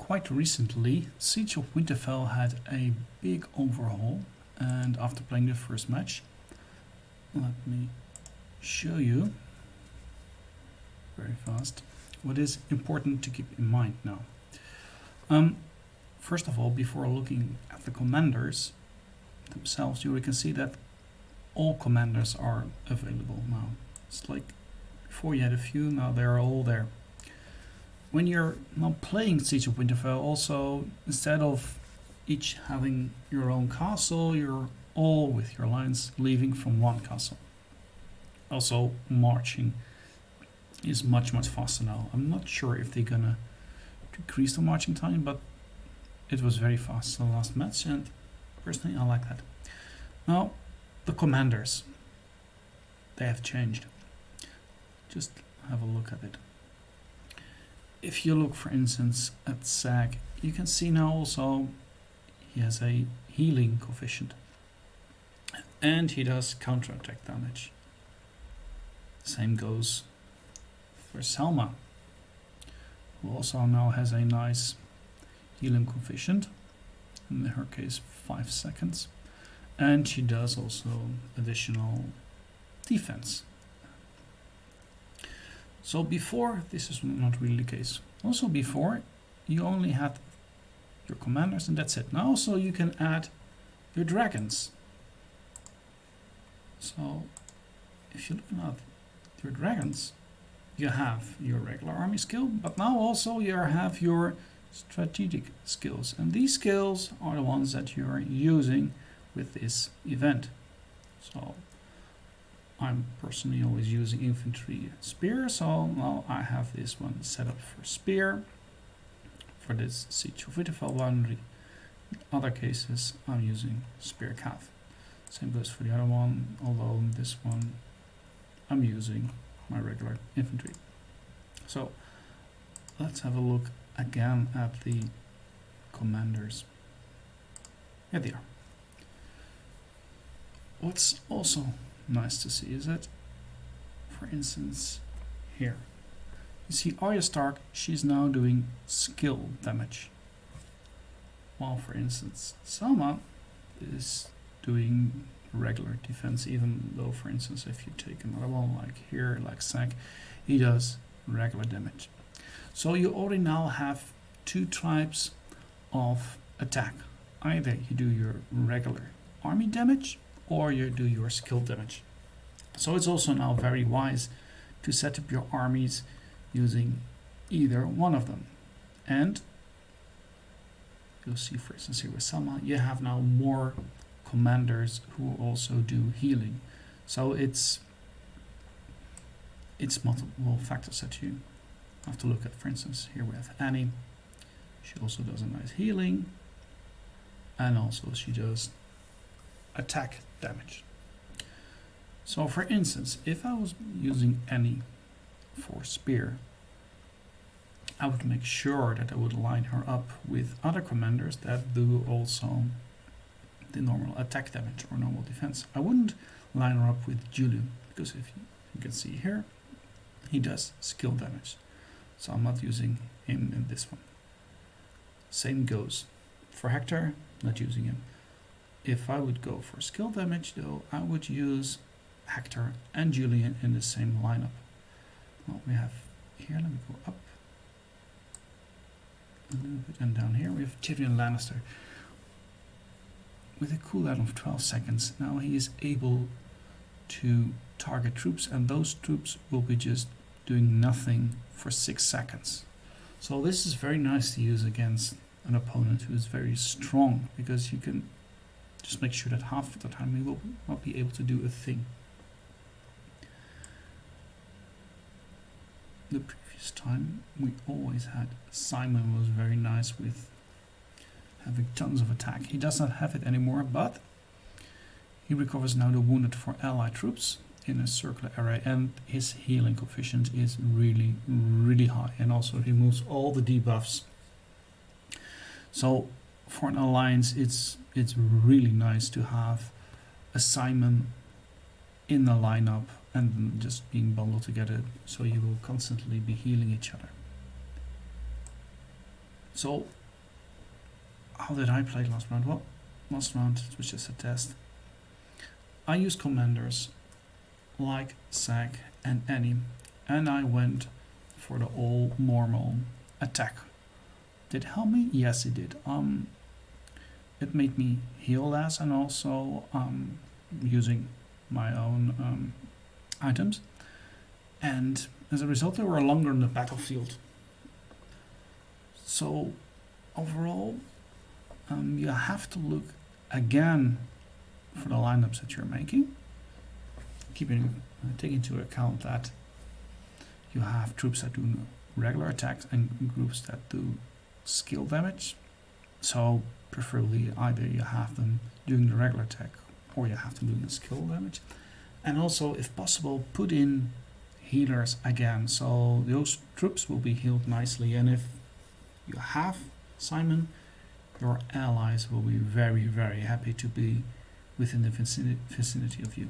quite recently, Siege of Winterfell had a big overhaul, and after playing the first match, let me show you very fast what is important to keep in mind now. First of all, before looking at the commanders themselves, you can see that all commanders are available now. It's like before you had a few, now they're all there. When you're now playing Siege of Winterfell, also, instead of each having your own castle, you're all with your lines leaving from one castle. Also, marching is much faster now. I'm not sure if they're gonna decrease the marching time, but it was very fast in the last match, and personally I like that. Now, the commanders, they have changed. Just have a look at it. If you look, for instance, at Sag, you can see now also he has a healing coefficient, and he does counterattack damage. Same goes for Selma, who also now has a nice healing coefficient, in her case 5 seconds, and she does also additional defense. So before, this is not really the case. Also before, you only had your commanders and that's it. Now also you can add your dragons. So if you look at your dragons, you have your regular army skill, but now also you have your strategic skills. And these skills are the ones that you are using with this event. So I'm personally always using infantry spear, so now I have this one set up for spear for this Siege of Winterfell boundary. In other cases I'm using spear cav. Same goes for the other one, although in this one I'm using my regular infantry. So let's have a look again at the commanders. Here they are. What's also nice to see is that, for instance, here you see Arya Stark, she's now doing skill damage, while for instance Selma is doing regular defense, even though, for instance, if you take another one like here, like Sag, he does regular damage. So you already now have two types of attack. Either you do your regular army damage or you do your skill damage. So it's also now very wise to set up your armies using either one of them. And you'll see, for instance, here with Selma, you have now more commanders who also do healing. So it's multiple factors that you have to look at. For instance, here we have Annie. She also does a nice healing, and also she does attack damage. So for instance, if I was using Annie for spear, I would make sure that I would line her up with other commanders that do also the normal attack damage or normal defense. I wouldn't line her up with Julian, because if you can see here, he does skill damage. So I'm not using him in this one. Same goes for Hector, not using him. If I would go for skill damage though, I would use Hector and Julian in the same lineup. Well, we have here, let me go up a little bit, and down here we have Tyrion Lannister. With a cooldown of 12 seconds, now he is able to target troops, and those troops will be just doing nothing for 6 seconds. So this is very nice to use against an opponent who is very strong, because you can just make sure that half of the time he will not be able to do a thing. The previous time we always had Simon was very nice with having tons of attack. He does not have it anymore, but he recovers now the wounded for allied troops in a circular array, and his healing coefficient is really high, and also removes all the debuffs. So for an alliance, it's really nice to have a Simon in the lineup and just being bundled together, so you will constantly be healing each other. So, how did I play last round? Well, last round it was just a test. I used commanders like Zag and Annie, and I went for the all normal attack. Did it help me? Yes, it did. It made me heal less, and also using my own items, and as a result, they were longer in the battlefield. So overall, you have to look again for the lineups that you're making, take into account that you have troops that do regular attacks and groups that do skill damage. So preferably either you have them doing the regular attack or you have them doing the skill damage. And also, if possible, put in healers again, so those troops will be healed nicely. And if you have Simon, your allies will be very, very happy to be within the vicinity of you.